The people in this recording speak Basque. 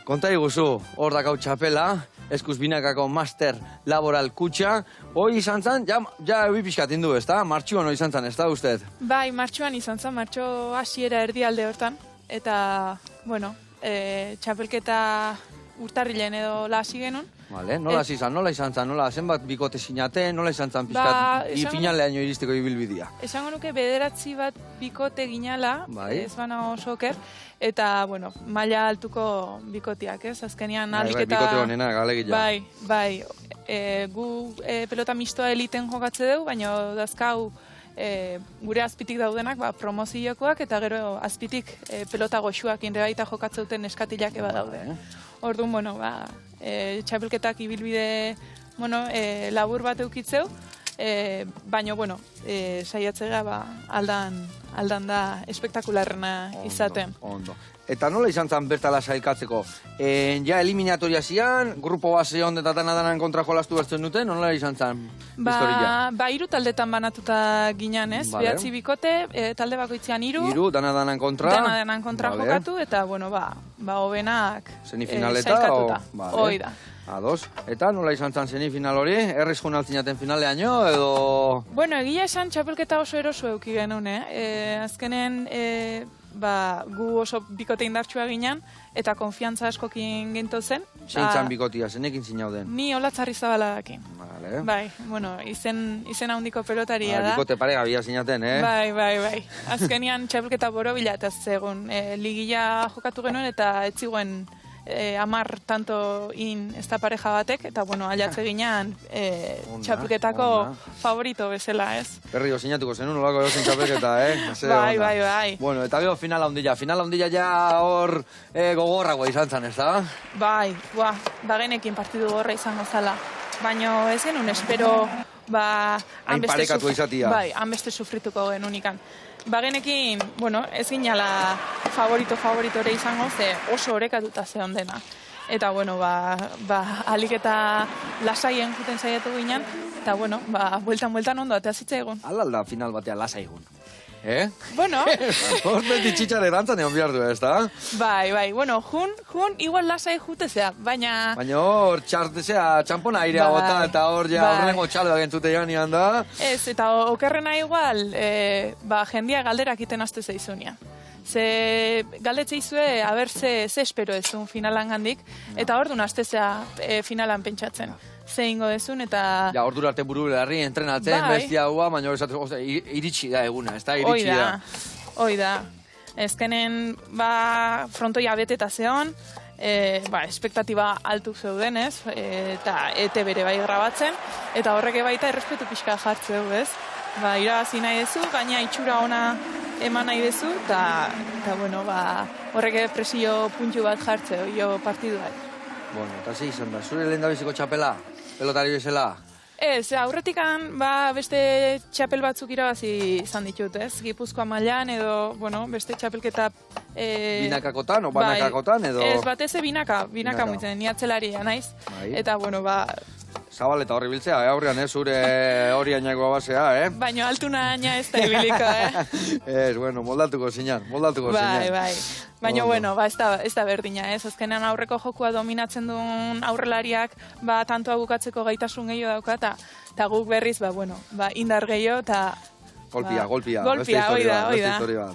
Konta iguzu, hor dakau txapela, eskuz binakako master laboral kutxa, hoi izan zan, ja ebi pixkat indu, ez da? Martxuan hoi izan zan, ez da, ustez? Bai, martxuan izan zan, martxo hasiera erdialde hortan, eta, bueno, txapelketa urtarrilen edo hasi genuen. Vale, nola izan zan, zenbat bikote sinate, nola izan zan pixkat, finaleaino iristeko ibilbidea. Esango nuke 9 bat bikote ginala, ez bana oso oker, eta, bueno, maila altuko bikotiak, ez? Azkenean Bai, bikote honenak, alegia. Bai, gu pelota mistoa eliten jokatze dugu, baina dazkau gure azpitik daudenak promoziokoak, eta gero azpitik pelota goxuak inrebaita jokatzeuten eskatilak eba daude. Orduan, bueno, txapelketak ibilbide labur bat eukitzeu, baina, bueno, saiatzega aldan da espektakularrena izaten. Ondo. Eta nola izan zan bertala sailkatzeko? Ja eliminatoria zian, grupo base hon eta dana kontra jolastu bertzen duten, nola izan zan historia? Ba, 3 taldetan banatuta ginen, ez? 9 bikote, talde bakoitzean 3. 3, dana kontra? Dana kontra jokatu, eta, bueno, hobenak sailkatuta. Hoi da. Ados. Eta nola izan zan semifinal hori? Erriz joan altzinaten finaleaino, edo... Bueno, egia esan txapelketa oso eroso euki genuen, azkenen... gu oso bikote indartsua ginen, eta konfiantza askokin gintu zen. Zeintzan bikotia, zenekin zinauden? Ni Olatzarri Zabaladakin. Vale. Bai, bueno, izen handiko pelotaria da. Bikote paregabia zinaten, Bai. Azkenian txapelketa borobila eta zegoen. Ligila jokatu genuen eta etziguen 10 tanto ez da pareja batek, eta, bueno, aliatze ginean txapelketako favorito bezala, ez? Berrio, sinatuko zenun, nolako erosin txapelketa, Bai. Bueno, eta gero finala ondila ja hor gogorragoa izan zan, ez da? Bai, bagenekin partidu gorra izango zala. Baina ez genuen espero, hain parekatu izatia. Bai, hanbeste sufrituko genuen ikan. Bagenekin, bueno, ez ginala favoritore izango, ze oso orekatuta zehon dena. Eta, bueno, alik eta lasaien juten saiatu ginen, eta, bueno, bueltan ondo, eta zitza egun. Alalda final batea lasai egun. Bueno. Horteti txitxar erantzan egon behar du, ez da? Bai, bueno, jun igual lasai jutezea, baina... Baina hor txampona airea bota, eta hor horrengo txaloa gentzute janian da. Ez, eta okerrena igual, jendia galderak iten azte zeizunia. Ze galdetze izue, haber ze espero ezun finalan gandik, eta hor duen aztezea finalan pentsatzen. Ze ingo dezun, eta... Ja, hor durarte buru belarri, entrenatzen, bestia hua, baina iritsi da eguna, ez da, iritsi da. Hoi da. Ezkenen, frontoia beteta zeon, espektatiba altu zeuden, ez? Eta ete bere bai grabatzen, eta horreke baita errespetu pixka jartzeu, ez? Irabazi nahi dezu, gaina itxura ona eman nahi dezu, eta, bueno, horreke presio puntu bat jartzeu, jo partidu bat. Bueno, eta ze izan da, zure lehen da biziko txapela, pelotari bezala? Ez, aurretikan, beste txapel batzuk irabazi izan ditut, ez? Gipuzkoa mailan edo, bueno, beste txapelketa... Binakakotan, o banakakotan, edo... Ez, bateze binaka muitzen, ni atzelaria naiz. Eta, bueno, Zabaleta horri biltzea, aurrean, zure hori ainagoa basea, Baina altuna aina ez da ibiliko, Ez, bueno, moldatuko zinan. Bai. Baina, bueno, ez da berdina, ez? Azkenean aurreko jokua dominatzen duen aurrelariak, tantoa bukatzeko gaitasun gehiago dauka, eta guk berriz, indar gehiago, eta... Golpia. Golpia, hoi da.